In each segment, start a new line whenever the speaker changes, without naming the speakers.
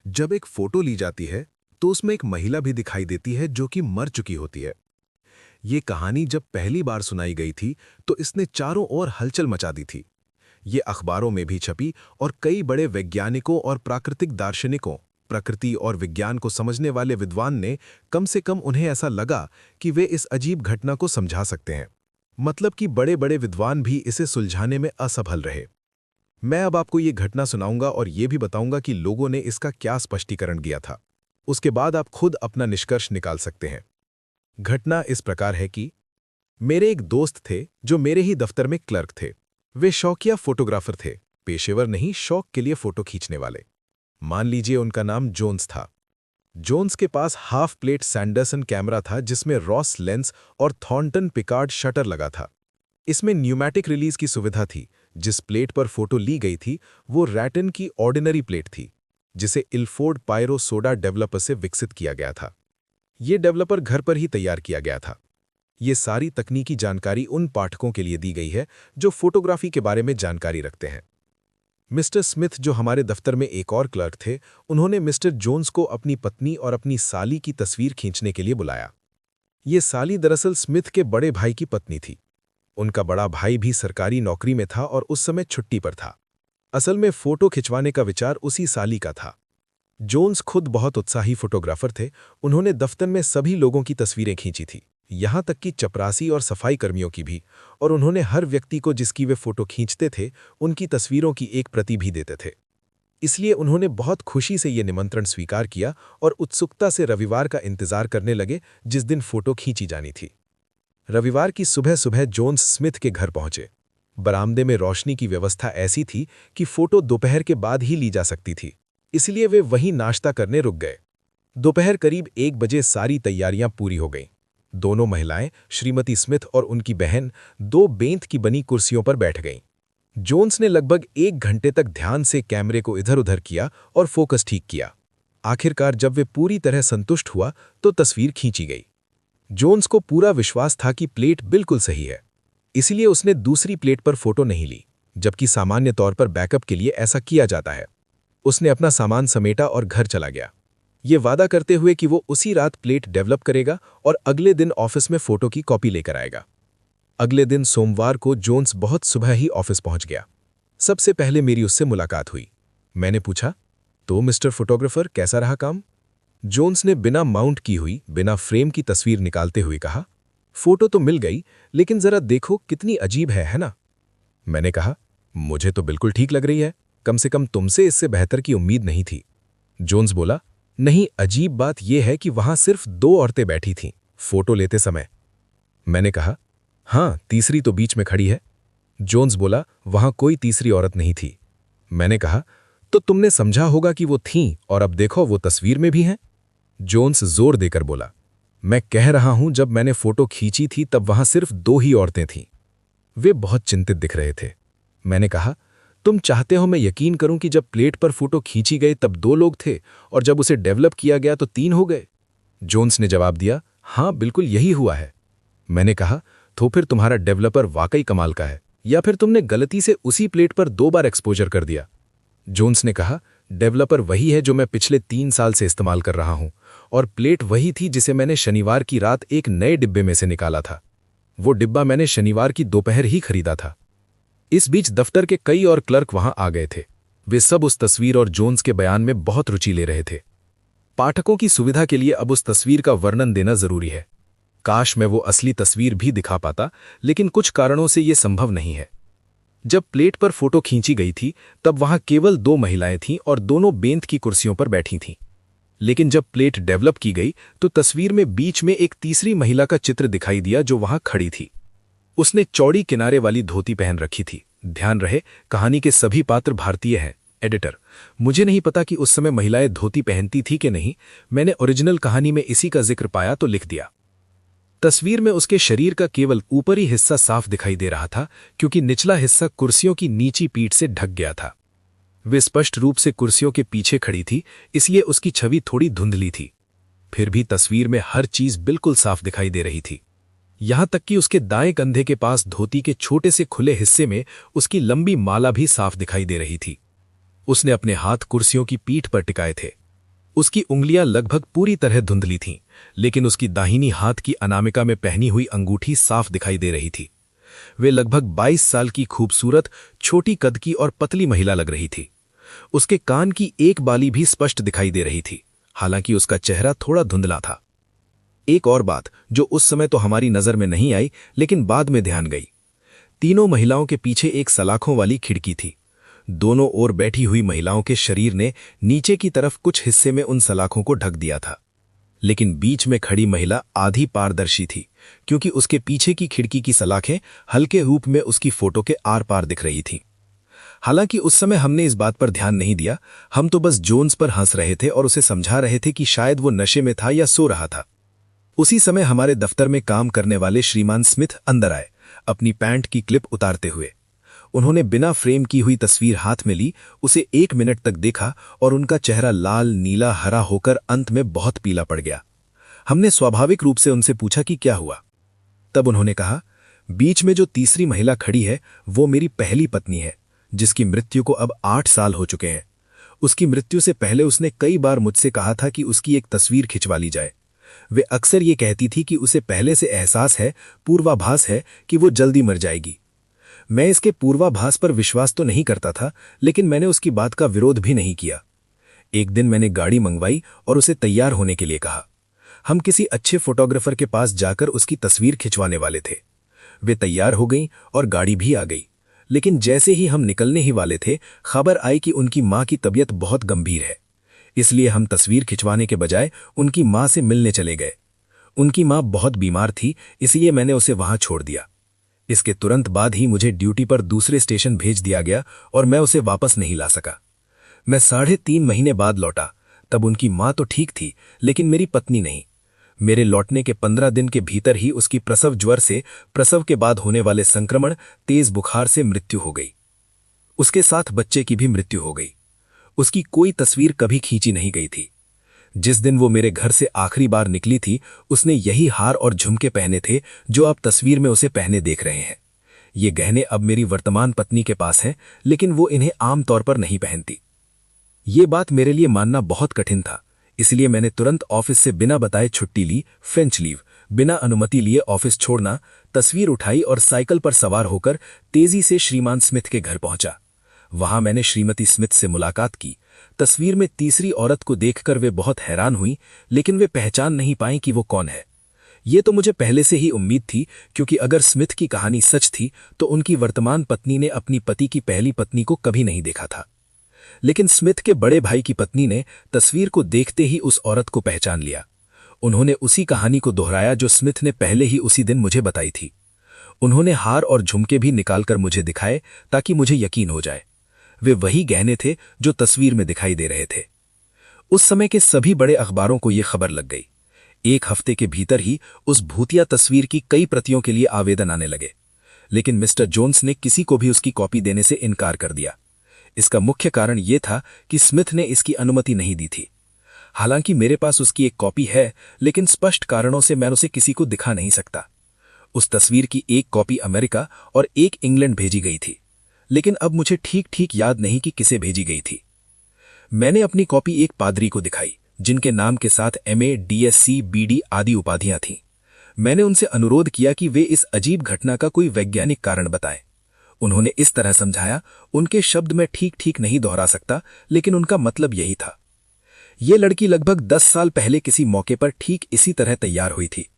जब एक फोटो ली जाती है तो उसमें एक महिला भी दिखाई देती है जो कि मर चुकी होती है। ये कहानी जब पहली बार सुनाई गई थी तो इसने चारों ओर हलचल मचा दी थी। ये अखबारों में भी छपी और कई बड़े वैज्ञानिकों और प्राकृतिक दार्शनिकों, प्रकृति और विज्ञान को समझने वाले विद्वान ने कम से कम उन्हें ऐसा लगा कि वे इस अजीब घटना को समझा सकते हैं। मतलब कि बड़े बड़े विद्वान भी इसे सुलझाने में असफल रहे। मैं अब आपको ये घटना सुनाऊंगा और ये भी बताऊंगा कि लोगों ने इसका क्या स्पष्टीकरण दिया था। उसके बाद आप खुद अपना निष्कर्ष निकाल सकते हैं। घटना इस प्रकार है कि मेरे एक दोस्त थे जो मेरे ही दफ्तर में क्लर्क थे। वे शौकिया फोटोग्राफर थे, पेशेवर नहीं, शौक के लिए फोटो खींचने वाले। मान लीजिए उनका नाम जोन्स था। जोन्स के पास हाफ प्लेट सैंडरसन कैमरा था जिसमें रॉस लेंस और थॉर्नटन पिकार्ड शटर लगा था। इसमें न्यूमैटिक रिलीज की सुविधा थी। जिस प्लेट पर फोटो ली गई थी वो रैटन की ऑर्डिनरी प्लेट थी, जिसे इल्फोर्ड पायरो सोडा डेवलपर से विकसित किया गया था। ये डेवलपर घर पर ही तैयार किया गया था। ये सारी तकनीकी जानकारी उन पाठकों के लिए दी गई है जो फोटोग्राफी के बारे में जानकारी रखते हैं। मिस्टर स्मिथ, जो हमारे दफ्तर में एक और क्लर्क थे, उन्होंने मिस्टर जोन्स को अपनी पत्नी और अपनी साली की तस्वीर खींचने के लिए बुलाया। ये साली दरअसल स्मिथ के बड़े भाई की पत्नी थी। उनका बड़ा भाई भी सरकारी नौकरी में था और उस समय छुट्टी पर था। असल में फोटो खिंचवाने का विचार उसी साली का था। जोन्स खुद बहुत उत्साही फोटोग्राफर थे। उन्होंने दफ्तर में सभी लोगों की तस्वीरें खींची थी, यहां तक कि चपरासी और सफाई कर्मियों की भी, और उन्होंने हर व्यक्ति को जिसकी वे फोटो खींचते थे उनकी तस्वीरों की एक प्रति भी देते थे। इसलिए उन्होंने बहुत खुशी से ये निमंत्रण स्वीकार किया और उत्सुकता से रविवार का इंतजार करने लगे जिस दिन फोटो खींची जानी थी। रविवार की सुबह सुबह जोन्स स्मिथ के घर पहुंचे। बरामदे में रोशनी की व्यवस्था ऐसी थी कि फोटो दोपहर के बाद ही ली जा सकती थी, इसलिए वे वहीं नाश्ता करने रुक गए। दोपहर करीब 1 बजे सारी तैयारियां पूरी हो गईं। दोनों महिलाएं, श्रीमती स्मिथ और उनकी बहन, 2 बेंत की बनी कुर्सियों पर बैठ गईं। जोन्स ने लगभग 1 घंटे तक ध्यान से कैमरे को इधर उधर किया और फोकस ठीक किया। आखिरकार जब वे पूरी तरह संतुष्ट हुआ तो तस्वीर खींची गई। जोन्स को पूरा विश्वास था कि प्लेट बिल्कुल सही है, इसलिए उसने दूसरी प्लेट पर फोटो नहीं ली, जबकि सामान्य तौर पर बैकअप के लिए ऐसा किया जाता है। उसने अपना सामान समेटा और घर चला गया, ये वादा करते हुए कि वो उसी रात प्लेट डेवलप करेगा और अगले दिन ऑफिस में फोटो की कॉपी लेकर आएगा। अगले दिन सोमवार को जोन्स बहुत सुबह ही ऑफिस पहुंच गया। सबसे पहले मेरी उससे मुलाकात हुई। मैंने पूछा, तो मिस्टर फोटोग्राफर, कैसा रहा काम? जोन्स ने बिना माउंट की हुई, बिना फ्रेम की तस्वीर निकालते हुए कहा, फोटो तो मिल गई, लेकिन जरा देखो कितनी अजीब है ना? मैंने कहा, मुझे तो बिल्कुल ठीक लग रही है, कम से कम तुमसे इससे बेहतर की उम्मीद नहीं थी। जोन्स बोला, नहीं, अजीब बात यह है कि वहां सिर्फ 2 औरतें बैठी थीं फोटो लेते समय। मैंने कहा, हाँ, तीसरी तो बीच में खड़ी है। जोन्स बोला, वहां कोई तीसरी औरत नहीं थी। मैंने कहा, तो तुमने समझा होगा कि वो थीं और अब देखो वो तस्वीर में भी हैं। जोन्स जोर देकर बोला, मैं कह रहा हूं जब मैंने फोटो खींची थी तब वहां सिर्फ 2 ही औरतें थीं। वे बहुत चिंतित दिख रहे थे। मैंने कहा, तुम चाहते हो मैं यकीन करूं कि जब प्लेट पर फोटो खींची गई तब 2 लोग थे और जब उसे डेवलप किया गया तो 3 हो गए? जोन्स ने जवाब दिया, हाँ, बिल्कुल यही हुआ है। मैंने कहा, तो फिर तुम्हारा डेवलपर वाकई कमाल का है, या फिर तुमने गलती से उसी प्लेट पर 2 बार एक्सपोजर कर दिया? जोन्स ने कहा, डेवलपर वही है जो मैं पिछले 3 साल से इस्तेमाल कर रहा हूं, और प्लेट वही थी जिसे मैंने शनिवार की रात एक नए डिब्बे में से निकाला था। वो डिब्बा मैंने शनिवार की दोपहर ही खरीदा था। इस बीच दफ्तर के कई और क्लर्क वहां आ गए थे। वे सब उस तस्वीर और जोन्स के बयान में बहुत रुचि ले रहे थे। पाठकों की सुविधा के लिए अब उस तस्वीर का वर्णन देना जरूरी है। काश मैं वो असली तस्वीर भी दिखा पाता, लेकिन कुछ कारणों से ये संभव नहीं है। जब प्लेट पर फोटो खींची गई थी तब वहां केवल 2 महिलाएं थीं और दोनों बेंत की कुर्सियों पर बैठी थीं। लेकिन जब प्लेट डेवलप की गई तो तस्वीर में बीच में एक तीसरी महिला का चित्र दिखाई दिया जो वहां खड़ी थी। उसने चौड़ी किनारे वाली धोती पहन रखी थी। ध्यान रहे, कहानी के सभी पात्र भारतीय हैं। एडिटर, मुझे नहीं पता कि उस समय महिलाएं धोती पहनती थी कि नहीं। मैंने ओरिजिनल कहानी में इसी का जिक्र पाया तो लिख दिया। तस्वीर में उसके शरीर का केवल ऊपरी हिस्सा साफ दिखाई दे रहा था, क्योंकि निचला हिस्सा कुर्सियों की नीची पीठ से ढक गया था। वे स्पष्ट रूप से कुर्सियों के पीछे खड़ी थी, इसलिए उसकी छवि थोड़ी धुंधली थी। फिर भी तस्वीर में हर चीज बिल्कुल साफ दिखाई दे रही थी, यहां तक कि उसके दाएं कंधे के पास धोती के छोटे से खुले हिस्से में उसकी लंबी माला भी साफ दिखाई दे रही थी। उसने अपने हाथ कुर्सियों की पीठ पर टिकाए थे। उसकी उंगलियां लगभग पूरी तरह धुंधली थीं, लेकिन उसकी दाहिनी हाथ की अनामिका में पहनी हुई अंगूठी साफ दिखाई दे रही थी। वे लगभग 22 साल की खूबसूरत, छोटी कद की और पतली महिला लग रही थी। उसके कान की एक बाली भी स्पष्ट दिखाई दे रही थी, हालांकि उसका चेहरा थोड़ा धुंधला था। एक और बात जो उस समय तो हमारी नजर में नहीं आई, लेकिन बाद में ध्यान गई। तीनों महिलाओं के पीछे एक सलाखों वाली खिड़की थी। दोनों ओर बैठी हुई महिलाओं के शरीर ने नीचे की तरफ कुछ हिस्से में उन सलाखों को ढक दिया था, लेकिन बीच में खड़ी महिला आधी पारदर्शी थी, क्योंकि उसके पीछे की खिड़की की सलाखें हल्के रूप में उसकी फोटो के आर पार दिख रही थीं। हालांकि उस समय हमने इस बात पर ध्यान नहीं दिया, हम तो बस जोन्स पर हंस रहे थे और उसे समझा रहे थे कि शायद वो नशे में था या सो रहा था। उसी समय हमारे दफ्तर में काम करने वाले श्रीमान स्मिथ अंदर आए, अपनी पैंट की क्लिप उतारते हुए। उन्होंने बिना फ्रेम की हुई तस्वीर हाथ में ली, उसे 1 मिनट तक देखा और उनका चेहरा लाल, नीला, हरा होकर अंत में बहुत पीला पड़ गया। हमने स्वाभाविक रूप से उनसे पूछा कि क्या हुआ। तब उन्होंने कहा, बीच में जो तीसरी महिला खड़ी है वो मेरी पहली पत्नी है, जिसकी मृत्यु को अब 8 साल हो चुके हैं। उसकी मृत्यु से पहले उसने कई बार मुझसे कहा था कि उसकी एक तस्वीर खिंचवा ली जाए। वे अक्सर ये कहती थी कि उसे पहले से एहसास है, पूर्वाभास है कि वो जल्दी मर जाएगी। मैं इसके पूर्वाभास पर विश्वास तो नहीं करता था, लेकिन मैंने उसकी बात का विरोध भी नहीं किया। एक दिन मैंने गाड़ी मंगवाई और उसे तैयार होने के लिए कहा। हम किसी अच्छे फोटोग्राफर के पास जाकर उसकी तस्वीर खिंचवाने वाले थे। वे तैयार हो गईं और गाड़ी भी आ गई, लेकिन जैसे ही हम निकलने ही वाले थे, खबर आई कि उनकी मां की तबीयत बहुत गंभीर है। इसलिए हम तस्वीर खिंचवाने के बजाय उनकी मां से मिलने चले गए। उनकी मां बहुत बीमार थी, इसलिए मैंने उसे वहां छोड़ दिया। इसके तुरंत बाद ही मुझे ड्यूटी पर दूसरे स्टेशन भेज दिया गया और मैं उसे वापस नहीं ला सका। मैं 3.5 महीने बाद लौटा। तब उनकी मां तो ठीक थी, लेकिन मेरी पत्नी नहीं। मेरे लौटने के 15 दिन के भीतर ही उसकी प्रसव ज्वर से, प्रसव के बाद होने वाले संक्रमण, तेज बुखार से मृत्यु हो गई। उसके साथ बच्चे की भी मृत्यु हो गई। उसकी कोई तस्वीर कभी खींची नहीं गई थी। जिस दिन वो मेरे घर से आखिरी बार निकली थी, उसने यही हार और झुमके पहने थे जो आप तस्वीर में उसे पहने देख रहे हैं। ये गहने अब मेरी वर्तमान पत्नी के पास हैं, लेकिन वो इन्हें आम तौर पर नहीं पहनती। ये बात मेरे लिए मानना बहुत कठिन था, इसलिए मैंने तुरंत ऑफिस से बिना बताए छुट्टी ली, फ्रेंच लीव, बिना अनुमति लिए ऑफिस छोड़ना, तस्वीर उठाई और साइकिल पर सवार होकर तेजी से श्रीमान स्मिथ के घर पहुंचा। वहां मैंने श्रीमती स्मिथ से मुलाकात की। तस्वीर में तीसरी औरत को देखकर वे बहुत हैरान हुई, लेकिन वे पहचान नहीं पाई कि वो कौन है। ये तो मुझे पहले से ही उम्मीद थी, क्योंकि अगर स्मिथ की कहानी सच थी तो उनकी वर्तमान पत्नी ने अपनी पति की पहली पत्नी को कभी नहीं देखा था। लेकिन स्मिथ के बड़े भाई की पत्नी ने तस्वीर को देखते ही उस औरत को पहचान लिया। उन्होंने उसी कहानी को दोहराया जो स्मिथ ने पहले ही उसी दिन मुझे बताई थी। उन्होंने हार और झुमके भी निकालकर मुझे दिखाए ताकि मुझे यकीन हो जाए। वे वही गहने थे जो तस्वीर में दिखाई दे रहे थे। उस समय के सभी बड़े अखबारों को यह खबर लग गई। 1 हफ्ते के भीतर ही उस भूतिया तस्वीर की कई प्रतियों के लिए आवेदन आने लगे, लेकिन मिस्टर जोन्स ने किसी को भी उसकी कॉपी देने से इनकार कर दिया। इसका मुख्य कारण यह था कि स्मिथ ने इसकी अनुमति नहीं दी थी। हालांकि मेरे पास उसकी एक कॉपी है, लेकिन स्पष्ट कारणों से मैं उसे किसी को दिखा नहीं सकता। उस तस्वीर की एक कॉपी अमेरिका और एक इंग्लैंड भेजी गई थी, लेकिन अब मुझे ठीक ठीक याद नहीं कि किसे भेजी गई थी। मैंने अपनी कॉपी एक पादरी को दिखाई, जिनके नाम के साथ MA, DSc, BD आदि उपाधियां थीं। मैंने उनसे अनुरोध किया कि वे इस अजीब घटना का कोई वैज्ञानिक कारण बताएं। उन्होंने इस तरह समझाया, उनके शब्द मैं ठीक ठीक नहीं दोहरा सकता, लेकिन उनका मतलब यही था। ये लड़की लगभग 10 साल पहले किसी मौके पर ठीक इसी तरह तैयार हुई थी।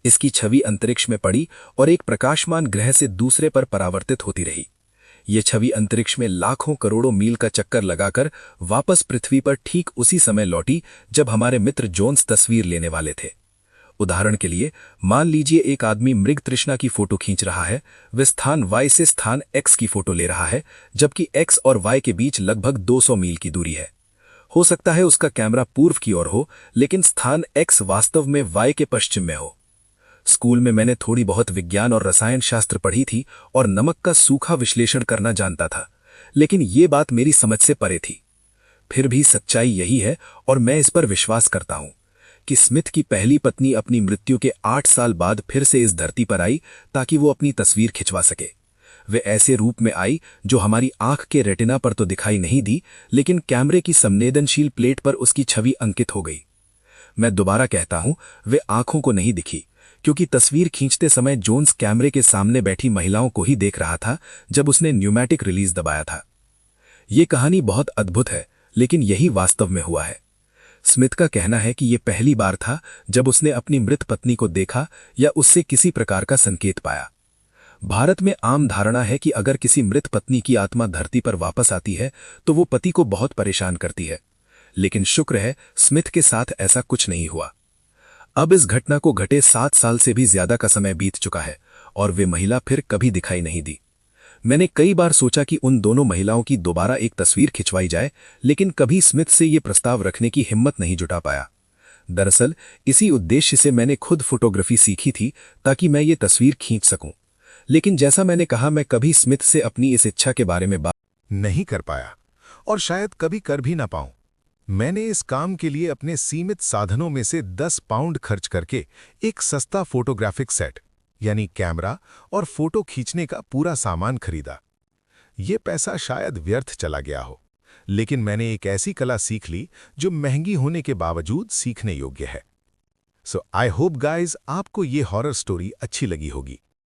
इसकी छवि अंतरिक्ष में पड़ी और एक प्रकाशमान ग्रह से दूसरे पर परावर्तित होती रही। ये छवि अंतरिक्ष में लाखों करोड़ों मील का चक्कर लगाकर वापस पृथ्वी पर ठीक उसी समय लौटी जब हमारे मित्र जोन्स तस्वीर लेने वाले थे। उदाहरण के लिए, मान लीजिए एक आदमी मृग तृष्णा की फोटो खींच रहा है। वह स्थान Y से स्थान X की फोटो ले रहा है, जबकि X और Y के बीच लगभग 200 मील की दूरी है। हो सकता है उसका कैमरा पूर्व की ओर हो, लेकिन स्थान X वास्तव में Y के पश्चिम में हो। स्कूल में मैंने थोड़ी बहुत विज्ञान और रसायन शास्त्र पढ़ी थी और नमक का सूखा विश्लेषण करना जानता था, लेकिन ये बात मेरी समझ से परे थी। फिर भी सच्चाई यही है और मैं इस पर विश्वास करता हूं कि स्मिथ की पहली पत्नी अपनी मृत्यु के 8 साल बाद फिर से इस धरती पर आई ताकि वो अपनी तस्वीर खिंचवा सके।
वे ऐसे रूप में आई जो हमारी आंख के रेटिना पर तो दिखाई नहीं दी, लेकिन कैमरे की संवेदनशील प्लेट पर उसकी छवि अंकित हो गई। मैं दोबारा कहता हूं, वे आंखों को नहीं दिखी, क्योंकि तस्वीर खींचते समय जोन्स कैमरे के सामने बैठी महिलाओं को ही देख रहा था जब उसने न्यूमैटिक रिलीज दबाया था। ये कहानी बहुत अद्भुत है, लेकिन यही वास्तव में हुआ है। स्मिथ का कहना है कि यह पहली बार था जब उसने अपनी मृत पत्नी को देखा या उससे किसी प्रकार का संकेत पाया। भारत में आम धारणा है कि अगर किसी मृत पत्नी की आत्मा धरती पर वापस आती है तो वो पति को बहुत परेशान करती है, लेकिन शुक्र है स्मिथ के साथ ऐसा कुछ नहीं हुआ। अब इस घटना को घटे 7 साल से भी ज्यादा का समय बीत चुका है और वे महिला फिर कभी दिखाई नहीं दी। मैंने कई बार सोचा कि उन दोनों महिलाओं की दोबारा एक तस्वीर खिंचवाई जाए, लेकिन कभी स्मिथ से ये प्रस्ताव रखने की हिम्मत नहीं जुटा पाया। दरअसल इसी उद्देश्य से मैंने खुद फोटोग्राफी सीखी थी, ताकि मैं ये तस्वीर खींच सकूं। लेकिन जैसा मैंने कहा, मैं कभी स्मिथ से अपनी इस इच्छा के बारे में बात
नहीं कर पाया और शायद कभी कर भी ना पाऊं। मैंने इस काम के लिए अपने सीमित साधनों में से 10 पाउंड खर्च करके एक सस्ता फोटोग्राफिक सेट यानी कैमरा और फोटो खींचने का पूरा सामान खरीदा। ये पैसा शायद व्यर्थ चला गया हो, लेकिन मैंने एक ऐसी कला सीख ली जो महंगी होने के बावजूद सीखने योग्य है। सो आई होप गाइज आपको ये हॉरर स्टोरी अच्छी लगी होगी।